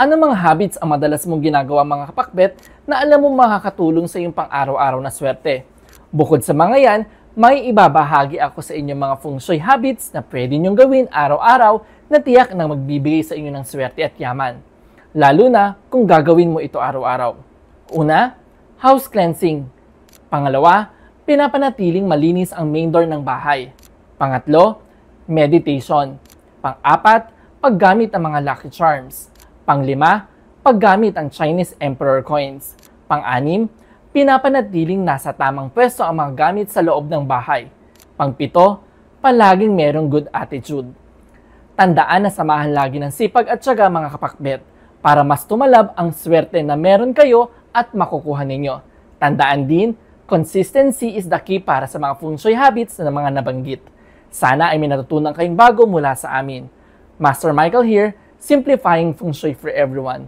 Ano mga habits ang madalas mong ginagawa mga kapakbet na alam mo makakatulong sa iyong pang-araw-araw na swerte? Bukod sa mga yan, may ibabahagi ako sa inyong mga feng shui habits na pwede niyong gawin araw-araw na tiyak na magbibigay sa inyo ng swerte at yaman. Lalo na kung gagawin mo ito araw-araw. Una, house cleansing. Pangalawa, pinapanatiling malinis ang main door ng bahay. Pangatlo, meditation. Pang-apat, paggamit ng mga lucky charms. Pang-lima, paggamit ang Chinese Emperor coins. Pang-anim, pinapanatiling nasa tamang pwesto ang mga gamit sa loob ng bahay. Pang-pito, palaging merong good attitude. Tandaan na samahan lagi ng sipag at tiyaga mga kapakbet para mas tumalab ang swerte na meron kayo at makukuha ninyo. Tandaan din, consistency is the key para sa mga feng shui habits na mga nabanggit. Sana ay may natutunan kayong bago mula sa amin. Master Michael here, simplifying feng shui for everyone.